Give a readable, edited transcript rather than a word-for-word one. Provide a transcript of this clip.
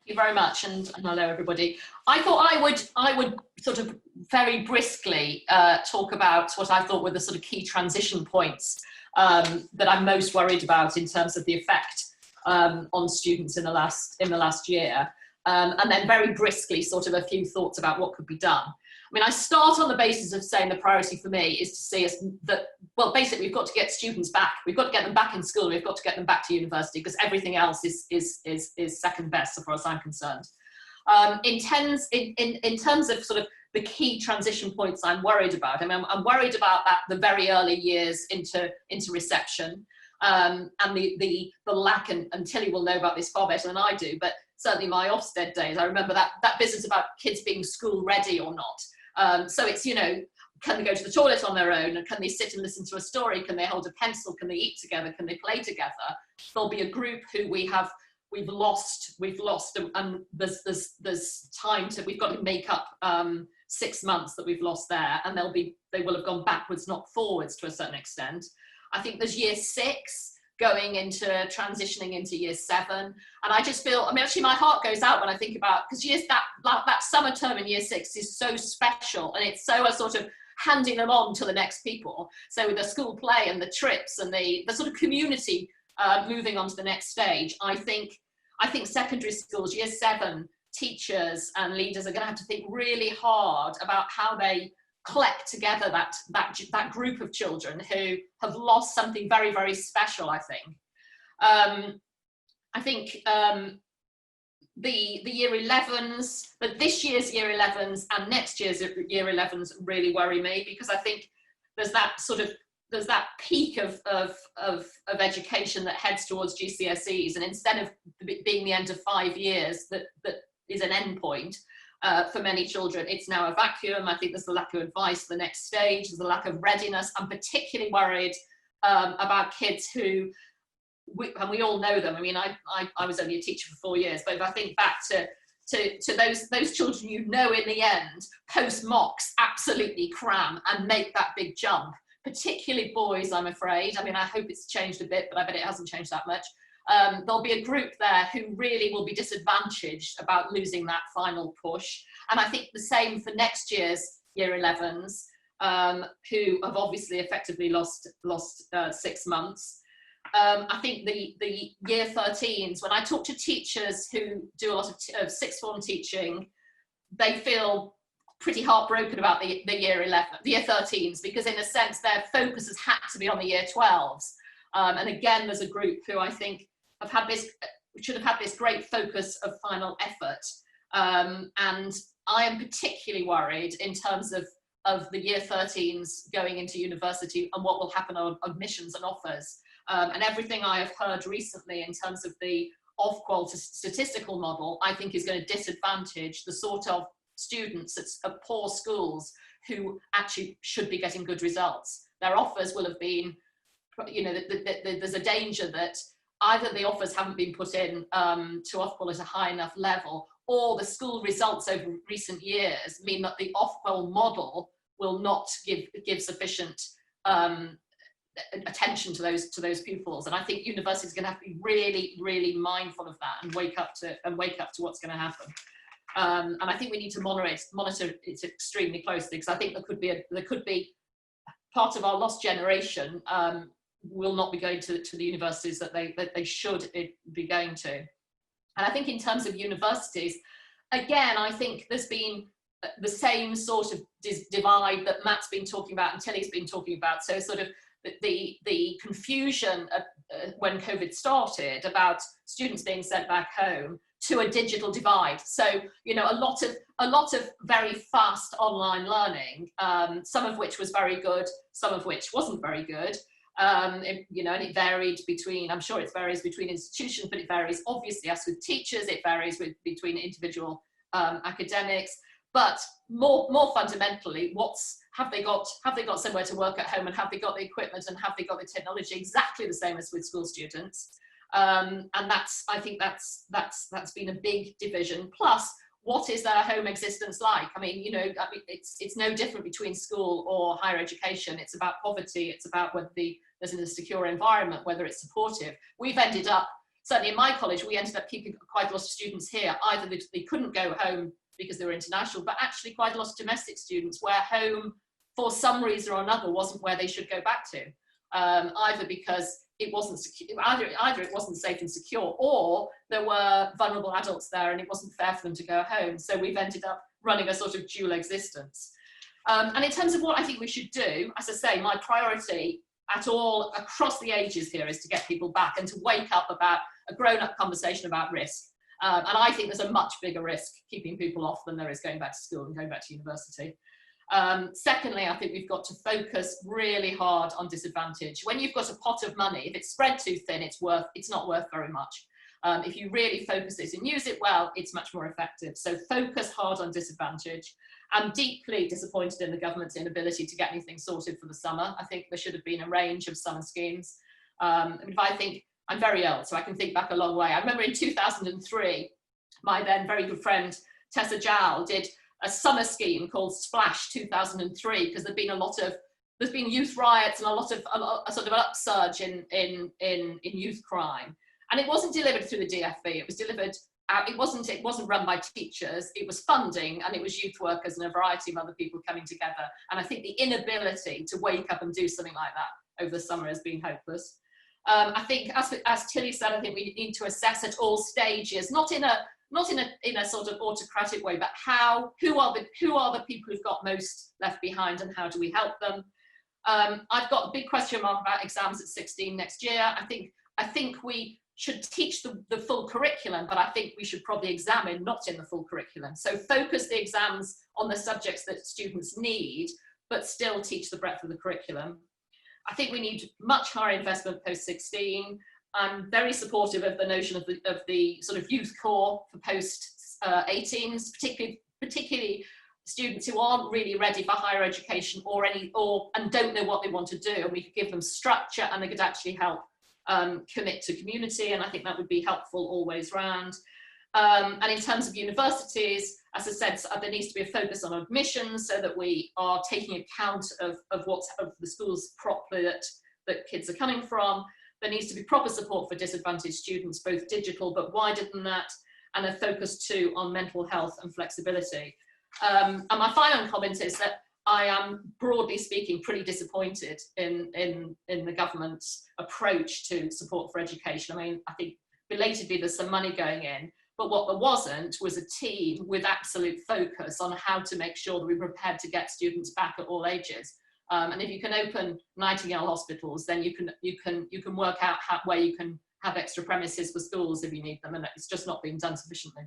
you very much, and hello everybody. I thought I would sort of very briskly talk about what I thought were the sort of key transition points that I'm most worried about in terms of the effect on students in the last year, and then very briskly sort of a few thoughts about what could be done. I mean, I start on the basis of saying the priority for me is to see us that, well, basically we've got to get students back. We've got to get them back in school. We've got to get them back to university, because everything else is second best, so far as I'm concerned. In terms of sort of the key transition points I'm worried about, I mean, I'm worried about that, the very early years into reception, and the lack, and Tilly will know about this far better than I do, but certainly my Ofsted days, I remember that business about kids being school ready or not. So it's, you know, can they go to the toilet on their own? And can they sit and listen to a story? Can they hold a pencil? Can they eat together? Can they play together? There'll be a group who we've lost, and there's time to, we've got to make up 6 months that we've lost there, and they will have gone backwards, not forwards to a certain extent. I think there's year 6 going into transitioning into year 7, and I just feel, I mean, actually my heart goes out when I think about, because that summer term in year 6 is so special, and it's so a sort of handing them on to the next people. So with the school play and the trips and the sort of community moving on to the next stage, I think secondary schools, year 7 teachers and leaders are going to have to think really hard about how they collect together that group of children who have lost something very, very special, I think. I think the year 11s, but this year's year 11s and next year's year 11s really worry me, because I think there's that peak of education that heads towards GCSEs, and instead of being the end of 5 years that is an end point for many children, it's now a vacuum. I think there's a lack of advice for the next stage, there's a lack of readiness. I'm particularly worried about kids who, and we all know them. I mean, I was only a teacher for 4 years, but if I think back to those children, you know, in the end, post mocks absolutely cram and make that big jump, particularly boys, I'm afraid. I mean, I hope it's changed a bit, but I bet it hasn't changed that much. There'll be a group there who really will be disadvantaged about losing that final push. And I think the same for next year's year 11s, who have obviously effectively lost 6 months. I think the year 13s, when I talk to teachers who do a lot of sixth form teaching, they feel pretty heartbroken about the year 13s, because in a sense their focus has had to be on the year 12s. And again, there's a group who I think should have had this great focus of final effort. And I am particularly worried in terms of the year 13s going into university and what will happen on admissions and offers. And everything I have heard recently in terms of the Ofqual statistical model, I think is going to disadvantage the sort of students at poor schools who actually should be getting good results. Their offers will have been, you know, there's a danger that either the offers haven't been put in to Ofqual at a high enough level, or the school results over recent years mean that the Ofqual model will not give sufficient attention to those pupils. And I think universities are going to have to be really, really mindful of that and wake up to what's going to happen. And I think we need to monitor it extremely closely, because I think there could be part of our lost generation will not be going to the universities that they should be going to. And I think in terms of universities, again, I think there's been the same sort of divide that Matt's been talking about and Tilly's been talking about. So sort of the confusion when COVID started about students being sent back home, to a digital divide. So, you know, a lot of very fast online learning, some of which was very good, some of which wasn't very good. You know, and it varied between, I'm sure it varies between institutions, but it varies obviously as with teachers, it varies between individual academics. But more fundamentally, have they got somewhere to work at home, and have they got the equipment, and have they got the technology, exactly the same as with school students? And I think that's been a big division. Plus, what is their home existence like? I mean, you know, it's no different between school or higher education. It's about poverty. It's about whether there's a secure environment, whether it's supportive. We've ended up certainly in my college, we ended up keeping quite a lot of students here. Either they couldn't go home because they were international, but actually quite a lot of domestic students where home, for some reason or another, wasn't where they should go back to. Either because it wasn't secure, either it wasn't safe and secure, or there were vulnerable adults there and it wasn't fair for them to go home. So we've ended up running a sort of dual existence. And in terms of what I think we should do, as I say, my priority at all across the ages here is to get people back and to wake up about a grown-up conversation about risk. And I think there's a much bigger risk keeping people off than there is going back to school and going back to university. Secondly, I think we've got to focus really hard on disadvantage. When you've got a pot of money, if it's spread too thin, it's not worth very much. If you really focus it and use it well, it's much more effective. So focus hard on disadvantage. I'm deeply disappointed in the government's inability to get anything sorted for the summer. I think there should have been a range of summer schemes. If I think, I'm very old, so I can think back a long way. I remember in 2003, my then very good friend Tessa Jowl did a summer scheme called Splash 2003, because there's been youth riots and a sort of an upsurge in youth crime. And it wasn't delivered through the DFE, it was delivered, it wasn't run by teachers, it was funding, and it was youth workers and a variety of other people coming together. And I think the inability to wake up and do something like that over the summer has been hopeless. I think, as Tilly said, I think we need to assess at all stages, not in a sort of autocratic way, but who are the people who've got most left behind, and how do we help them? I've got a big question mark about exams at 16 next year. I think we should teach the full curriculum, but I think we should probably examine not in the full curriculum. So focus the exams on the subjects that students need, but still teach the breadth of the curriculum. I think we need much higher investment post-16. I'm very supportive of the notion of the sort of youth corps for post-18s, particularly students who aren't really ready for higher education and don't know what they want to do. And we could give them structure, and they could actually help commit to community, and I think that would be helpful all ways round. And in terms of universities, as I said, there needs to be a focus on admissions so that we are taking account of the schools properly that kids are coming from. There needs to be proper support for disadvantaged students, both digital but wider than that, and a focus too on mental health and flexibility. And my final comment is that I am, broadly speaking, pretty disappointed in the government's approach to support for education. I mean, I think belatedly there's some money going in, but what there wasn't was a team with absolute focus on how to make sure that we're prepared to get students back at all ages. And if you can open Nightingale hospitals, then you can work out where you can have extra premises for schools if you need them, and it's just not being done sufficiently.